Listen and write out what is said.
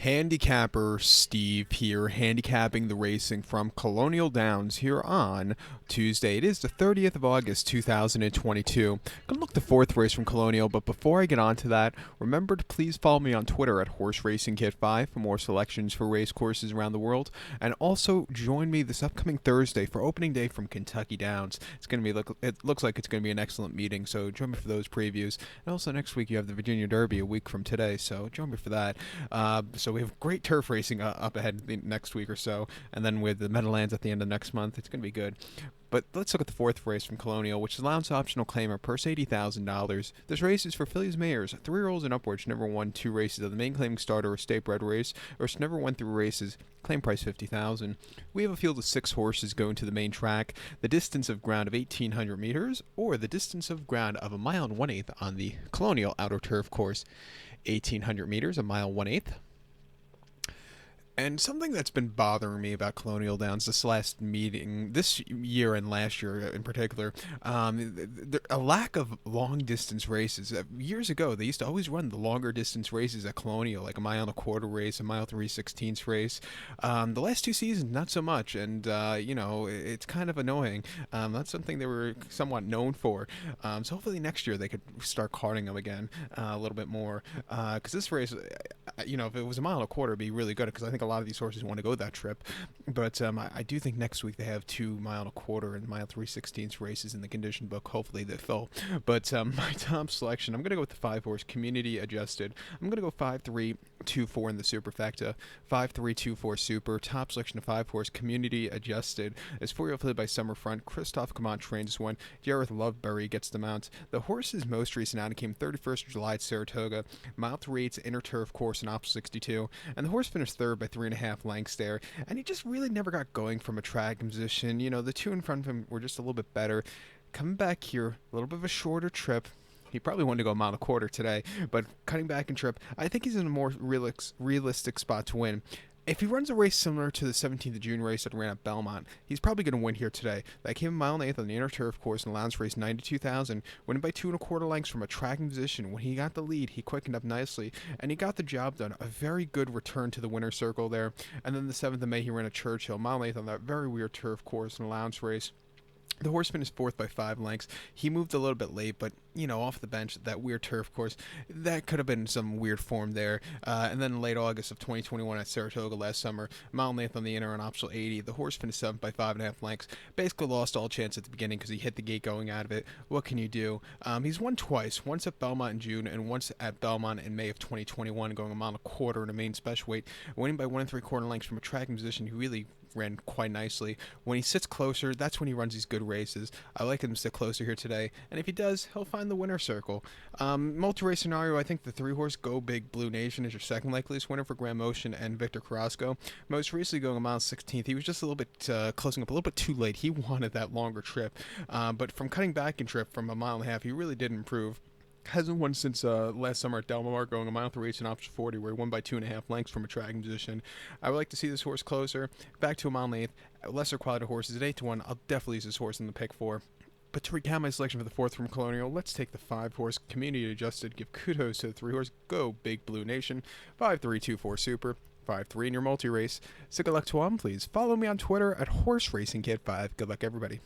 Handicapper Steve here, handicapping the racing from Colonial Downs here on Tuesday. It is the 30th of August, 2022. Gonna look the fourth race from Colonial, but before I get on to that, remember to please follow me on Twitter at Horse Racing Kit 5 for more selections for race courses around the world, and also join me this upcoming Thursday for opening day from Kentucky Downs. It looks like it's gonna be an excellent meeting, so join me for those previews. And also next week you have the Virginia Derby a week from today, so join me for that. So we have great turf racing up ahead next week or so, and then with the Meadowlands at the end of next month, it's going to be good. But let's look at the fourth race from Colonial, which is allowance optional claimer, purse $80,000. This race is for fillies mares, 3-year-olds and upwards, never won 2 races of the main claiming starter or state bred race, or never won 3 races, claim price $50,000. We have a field of 6 horses going to the main track, the distance of ground of 1,800 meters, or the distance of ground of 1 mile and 1/8 on the Colonial outer turf course. 1,800 meters, 1 mile 1/8. And something that's been bothering me about Colonial Downs this year and last year in particular, a lack of long distance races. Years ago, they used to always run the longer distance races at Colonial, like 1.25 mile race, 1.316 race. The last 2 seasons, not so much, and it's kind of annoying. That's something they were somewhat known for. So hopefully next year they could start carting them again a little bit more. Because this race, if it was 1.25 miles, it'd be really good. Because I think a lot of these horses want to go that trip, but I do think next week they have 2.25 miles and 1.316 races in the condition book. Hopefully they fill. But my top selection, I'm going to go with the 5-horse community adjusted. I'm going to go 5-3-2-4 in the superfecta, 5-3-2-4 super. Top selection of 5-horse community adjusted is 4-year-old filly by Summerfront. Christophe Camont trains one. Jareth Loveberry gets the mount. The horse's most recent outing came 31st of July at Saratoga, mile 3/8 inner turf course in op 62, and the horse finished third by 3.5 lengths there, and he just really never got going from a track position. The 2 in front of him were just a little bit better. Coming back here, a little bit of a shorter trip. He probably wanted to go 1.25 miles today, but cutting back in trip, I think he's in a more realistic spot to win. If he runs a race similar to the 17th of June race that ran at Belmont, he's probably going to win here today. That came 1.8 miles on the inner turf course in the allowance race 92,000, winning by 2.25 lengths from a tracking position. When he got the lead, he quickened up nicely, and he got the job done. A very good return to the winner's circle there. And then the 7th of May, he ran at Churchill, 1.8 miles on that very weird turf course in the allowance race. The horse finished 4th by 5 lengths. He moved a little bit late, but, off the bench, that weird turf course, that could have been some weird form there. And then late August of 2021 at Saratoga last summer, 1.8 miles on the inner on optional 80. The horse finished 7th by 5.5 lengths. Basically lost all chance at the beginning because he hit the gate going out of it. What can you do? He's won twice, once at Belmont in June and once at Belmont in May of 2021, going 1.25 miles in a main special weight, winning by 1.75 lengths from a tracking position. He really ran quite nicely. When he sits closer, that's when he runs these good races. I like him to sit closer here today, and if he does, he'll find the winner circle. Multi-race scenario, I think the 3-horse Go Big Blue Nation is your second likeliest winner for Grand Motion and Victor Carrasco. Most recently going 1.16 miles, he was just a little bit closing up a little bit too late. He wanted that longer trip, but from cutting back in trip from 1.5 miles, he really did improve. Hasn't won since last summer at Del Mar, going 1.3 miles in option 40, where he won by 2.5 lengths from a tracking position. I would like to see this horse closer, back to 1.8 miles. Lesser quality horses at 8-1. I'll definitely use this horse in the pick 4. But to recap my selection for the 4th from Colonial, let's take the 5-horse community adjusted. Give kudos to the 3-horse Go Big Blue Nation, 5-3-2-4 super. 5-3 in your multi-race. So good luck to all, please. Follow me on Twitter at Horse Racing Kit 5. Good luck, everybody.